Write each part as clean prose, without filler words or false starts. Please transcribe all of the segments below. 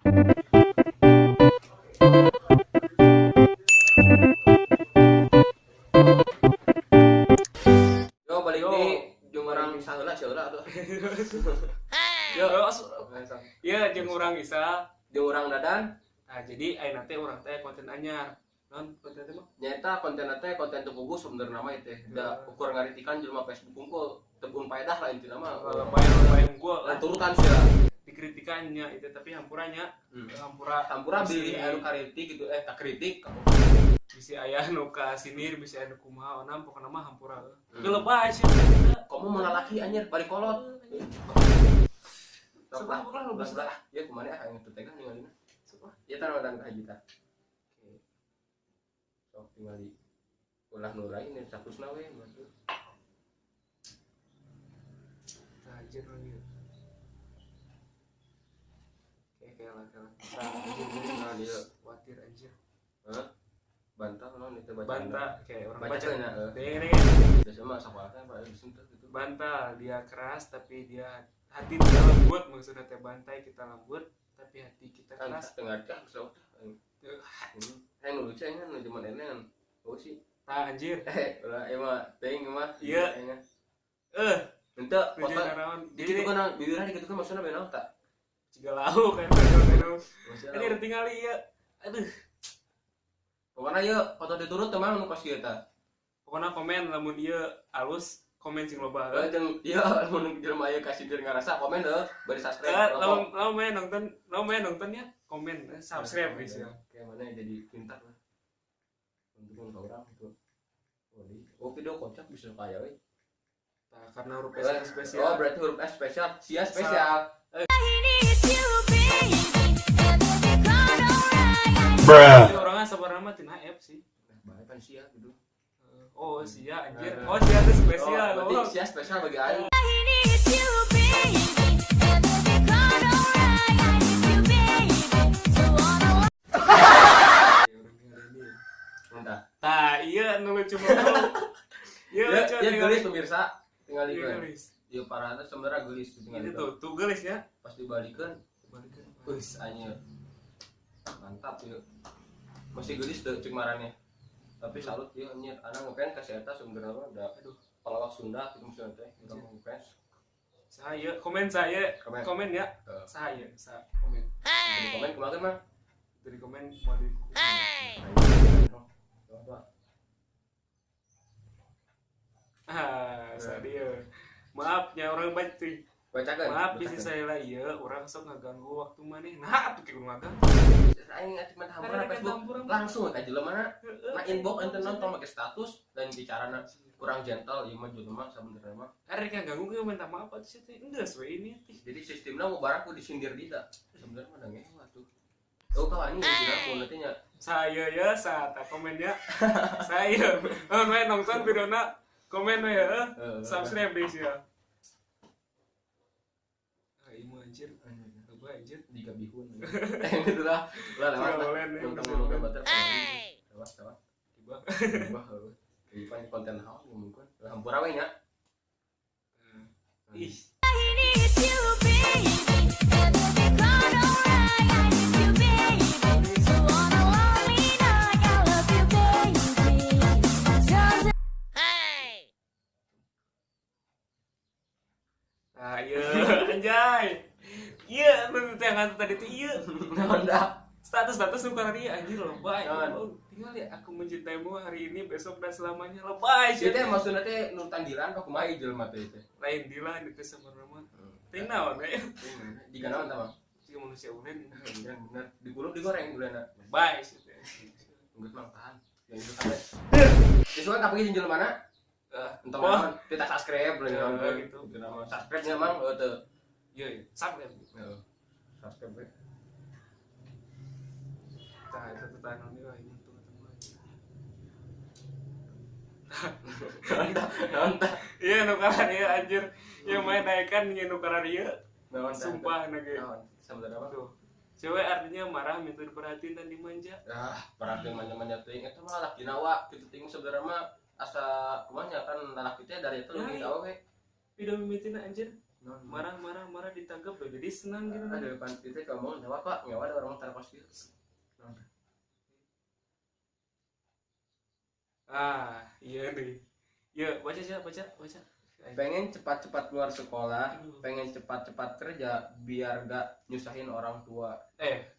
Yo balik di jeung urang saheula tuh. Yo, iya jeung urang Isa, Jeung urang Dadan nah jadi ayeuna teh urang teh konten anyar. Naon konten teh mah? nyaeta konten teh konten teu puguh sebenarnya mah teh. Da ukur ngaritikan jelema Facebook unggul tebun paedah lah intina mah. Payung gua Lan turutan sia. dikritikannya itu tapi hampurannya Hampura beli anu karitik gitu tak kritik. bisa aya nu ka sinir bisa anu kumaha onam pokona mah hampura. Gelebay sih. Kamu mau lalaki anjir bari kolot. Sebelah lu bisa. Ya kemana ya yang tetegan ningalina. Ya tan dan haji ta. Oke. Sok tingali ulah nu lain yang statusna we matuh. Anjir lagi. Kayak lah. Nah dia Khawatir anjir. bantah non itu baca. Bantah kayak orang Baca baca. nya. Deng. Biasa mah sakuatna pada disentuh gitu. Bantah dia keras tapi dia hati kita lembut maksudnya teh bantai kita lembut tapi hati kita Kan keras. tengah dah sok. Nu lucu nya nu zaman enean. Oh sih. Tah anjir. Ulah emang teuing mah. Iya. Lucu Ente foto. naon. Jadi itu kan bibirna gitu kan maksudna benaon tak? Ciga lau kan kan. Maksudna. Ini udah tinggal ya. Aduh. Pokoknya yuk foto diturut teh mah nu kos kieu tah. Pokoknya komen lamun ieu alus komen sing loba. Jeung ieu mun jelema aya kasih dir ngarasa komen deh bari subscribe. Lamun main nonton ya komen subscribe guys ya. Kayak mana jadi pintar lah. Untuk orang itu. Oh video kocak bisa kaya we. Nah, karena huruf S spesial. Oh berarti huruf S spesial. Sia spesial. Jadi orangnya sebenarnya mah tina F sih. Bae pan sia gitu. Oh sia anjir. Oh sia itu spesial. Berarti sia spesial bagi aing. Entah. Tah iya nu lucu banget. Iya lucu. Ya gelis pemirsa. Tinggal Iya dikeun. gelis. Ieu parana sebenarnya gelis tinggal Ini dikeun. tuh gelis ya. Pas dibalikeun, wis anjir. Mantap yuk. Masih gelis tuh cek marane. Tapi salut ya anjir, ana ngefans ka si eta sebenarnya mah da pelawak Sunda gitu misalnya teh, urang ngefans. Saya komen saya komen ya. Saya komen. Di komen kemarin mah Dari komen mau di saya maafnya orang baca. bacakeun. Maaf bisi saya lah iya, orang sok ngaganggu waktu maneh. Nah, atuh kieu ngagang. Aing atuh mah hampura Facebook langsung ka jelema na inbox ente nonton make status dan bicarana kurang gentle ieu mah jelema sabenerna mah. Arek ngaganggu kieu minta maaf atuh sih teh. Enggeus we ini teh. Jadi sistemna mau barang ku disindir dita. Sebenarnya mah ngewe atuh. Oh kawan ini bilang mun teh nya. Saya ya sata komen ya. Saya main nonton videona komen we ya. Subscribe deh sih ya. Ieu anjir. Coba anjir Jika bihun. Itulah lewat. Untuk gambar lewat. Tiba. Ipan konten haus ngomongkeun. Hampura we nya. Ih. Ayo anjay. Iya, lu teh ngantu tadi tuh iya. Naon dah? Status nu kana dia anjir lebay. Tinggal ya aku mencintaimu hari ini besok dan selamanya lebay. Ieu teh maksudna teh nu tandiran ka kumaha jelema teh teh. Lain dilah itu sebenarnya mah. Ting naon we? Jika naon tah mah? Jika manusia ulen Bener. Digulung digoreng gulana. lebay sih teh. Geus mah tahan. Yang itu kan. Disuan tapi jeung jelema mana? Entah naon, kita subscribe bener gitu. Itu nama subscribe-nya emang teu. Iya, subscribe. Heeh. Subscribe we. Tah eta tahan ini wah ini tuh Naon tah? iya nu kana ieu anjir. Ieu main naikkan ieu nu kana ieu. Naon tah? Sumpah nage. Naon? Sebenarnya apa? Tuh. Cewek artinya marah, minta diperhatiin dan dimanja. Ah, perhatiin manja-manja teuing eta mah lalaki nawa kitu teuing sebenarnya mah asa kumaha kan lalaki teh dari itu lebih tahu we. Video mimitina anjir. marah ditangkap jadi senang gitu. Ada depan itu ngomong nyawa pak nyawa ada orang tarkos gitu. Iya nih. Ya baca. Pengen cepat-cepat keluar sekolah, pengen cepat-cepat kerja biar gak nyusahin orang tua.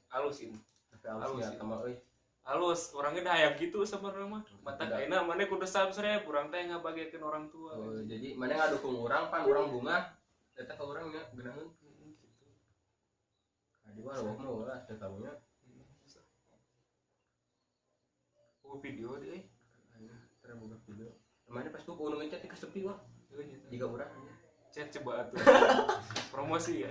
Halusin. Tapi halusnya sama Halus, orangnya hayang gitu sama orang mah. Mata kaina mana kudu subscribe, urang teh ngabagekeun orang tua. Jadi mana ngadukung orang pan orang bunga. Eta ka urang nya geunaheun. Gitu. Adi mah leuwih mah ulah teh tamunya. Video deh. Tara boga video. Mana pas tuh kudu ngechat di kasepi wah. Jika urang chat coba atuh. Promosi ya.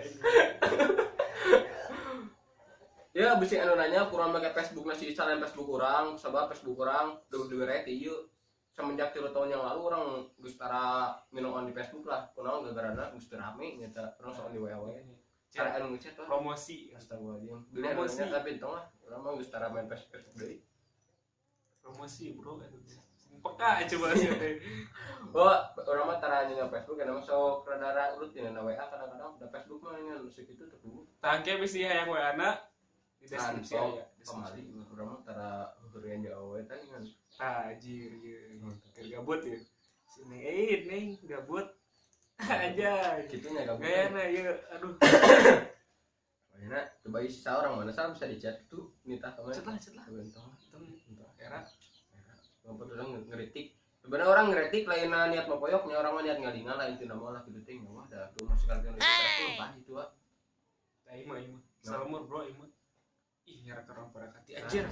Ya bisi anu nanya kurang make Facebook nasi Instagram Facebook urang, sabab Facebook urang deui rete ieu. Semenjak 3 tahun yang lalu orang geus tara minum di Facebook lah. Kunaon gara-garana geus teu rame nya teh urang sok di WA. Cara anu ngechat lah. Promosi. Astagfirullahaladzim. Promosi tapi entong lah. Urang mah geus tara main Facebook deui. Promosi bro atuh. Peka coba sih teh. Orang mah tara nanya Facebook kana mah sok rada urut dina WA kadang-kadang da Facebook mah nya nu sakitu teh kudu. Tangke bisi hayang WA-na di deskripsi aya. Pamali urang mah tara heureun jauh we teh ngan. Tajir ya. Gabut ya. Sini nih gabut. Aja Kitunya gabut. Gayana ya aduh. Makanya coba isi orang mana bisa dicat tuh nitah kemana? Cet lah. Entong Era. Ngampun orang ngeritik. Sebenarnya orang ngeritik lainnya niat mempoyoknya orang mah niat ngalingan lah itu nama lah gitu teh mah dah tuh masuk kalian itu lupa gitu ah. Tah imah. Salamur bro imah. Ih nyara orang parakati anjir.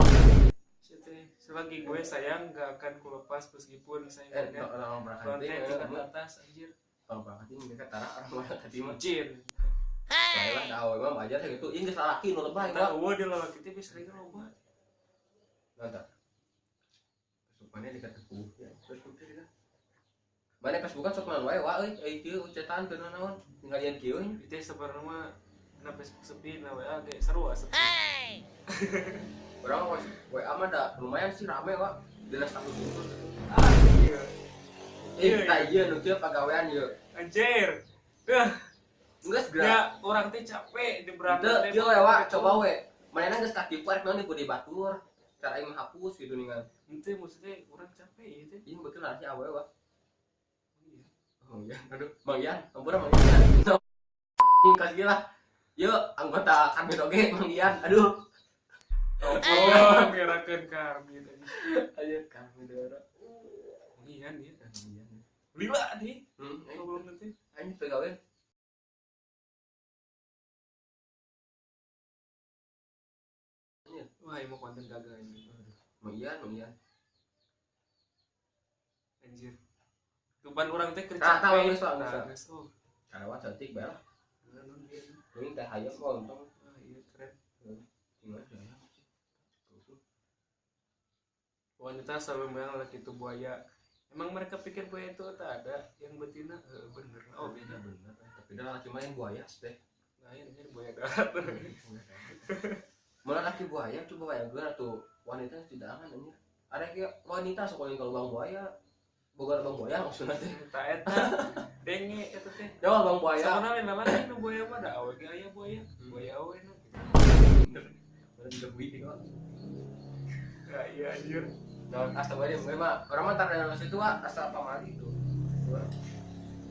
Selagi gue sayang gak akan kulepas meskipun saya orang parakati tingkat atas anjir. Orang parakati mereka tara orang parakati mah Jin. Baiklah dah awal mah aja gitu. Ini salaki nu lebay Nah, dia lalaki teh bisa lagi loba. Nanta. Facebooknya dekat tepuh ya. Facebooknya dekat. Mana Facebookan sok naon wae euy kieu cetan teu naon. Tinggal lian kieu nya. Itu sebenarnya mah na Facebook sepi na WA ge seru sepi. Orang mah WA mah da lumayan sih rame wa. Jelas status itu. Iya. Iya nu kieu pagawean ieu. Anjir. Geus gerak. Ya orang teh capek di berapa Teu kieu we wa coba we. Manehna geus katipu arek naon di batur. Cara aing hapus gitu ningan. Henteu maksudnya orang capek ieu teh. Ieu beukeun arti awewe wa. Iya. Oh iya. Aduh, Mang Ian, ampura Mang Ian. Kasih lah. Yuk, anggota kami doge Mang Ian. Aduh. Ngerakeun kami tadi. Ayo kami dora. Mang Ian ieu. Mang Ian. Lila di. Belum nanti. Aing pegawean. Wah, mau konten gagal ini. Mang Ian. Anjir. Tuban orang teh kerja. Tahu geus lah. Oh. Karawat cantik bae lah. Iya. Ini teh hayang kok untung. Iya keren. Gimana ya? Wanita selalu bilang laki itu buaya. Emang mereka pikir buaya itu tak ada yang betina? Bener. Oh beda. Bener. Tapi dah laki main buaya teh. Nah ini buaya darat. Malah laki buaya coba bayangkeun atuh wanita tidak aman anjir. Ada kayak wanita sekolah kalau bang buaya. Boga bang buaya maksudna teh. Tak eta. Denge eta teh. Jauh bang buaya. Sabenerna lain nu buaya mah da awe ge aya buaya. Buaya awe na. Bener juga buih kok. Ya iya anjir. Nah, astagfirullah, memang orang mah tar dalam situ asal pamali itu.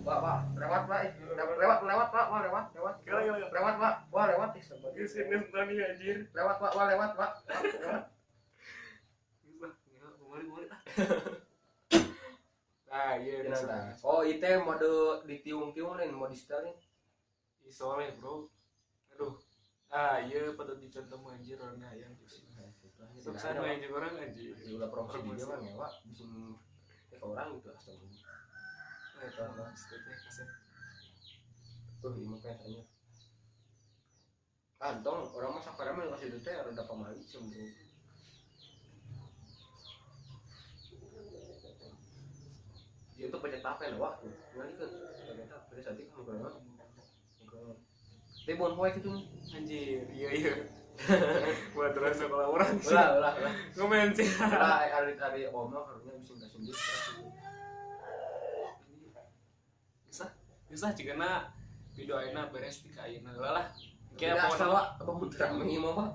Wah, lewat Pak. Lewat Pak. Wah, lewat. Gila. Lewat Pak. Wah, lewat sebentar. Geus ini tadi anjir. Lewat Pak. Wah, lewat Pak. Lewat. Gila, kemari ah. Nah, iya Nah, oh, itu mode ditiung-tiung lain, mode setelin. Isoleh, Bro. Aduh. Iya pada dicontoh mah anjir orang hayang gitu. Sukses main juga orang anjir. Udah promosi dia mah ngewa bisin ke orang gitu astagfirullah. Eta mah setnya kaset. Tuh ini kan tanya. Kantong orang mah sakara mah kasih teh rada pamali sebenarnya. Dia tuh pencet apa ya waktu ngali kan ternyata pada saat itu kan teh bon poe gitu Anjir, iya. Buat terus sekolah orang sih. ulah Komen sih. ari oma karunya bisa kasih duit Bisa cigana video ayeuna beres di ka ayeuna lah Kayak apa sawa apa mun rame mah Pak.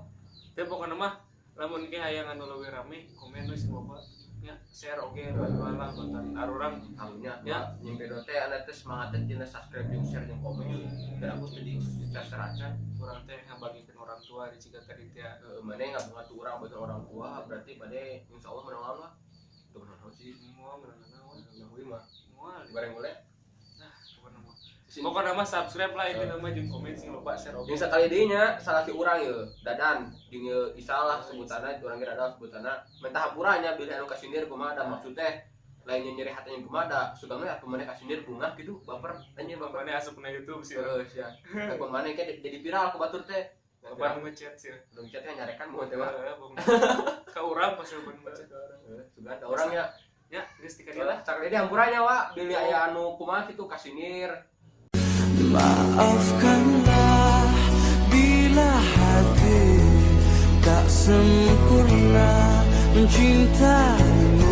teh pokona mah lamun ge hayang anu leuwih rame komen we sih Bapak nya share oge jual lah buatan arurang Tahunya Ya. ya nyimpen teh anda teh semangatnya tina subscribe jeung share jeung komen dan aku tadi sasaracan urang teh ngabagikeun orang tua di ciga tadi teh mana nggak banget orang bagi orang tua berarti pada insya Allah menang lah tuh menang sih semua berenang nahui mah semua bareng boleh nah pokoknya mah subscribe lah itu Eh. nama jeung komen sing lupa share oge yang sekali dinya salah si urang ya dadan jeung isalah sebutanna urang ge dadan sebutanna mentah hampuranya bilih anu kasindir kumaha da maksud teh lainnya nyeri hatinya kumaha sugana atuh maneh kasindir bunga gitu baper anjir baper mana asup na YouTube sih sia aku maneh ke jadi viral ku batur teh bapak ngechat sih belum chatnya nyarekan mau teh mah ka urang pas urang ngechat sugan da urang ya ya geus ti ka dieu lah cak dia hampuranya wa bilih aya anu kumaha kitu kasindir. Maafkanlah bila hati tak sempurna mencintaimu.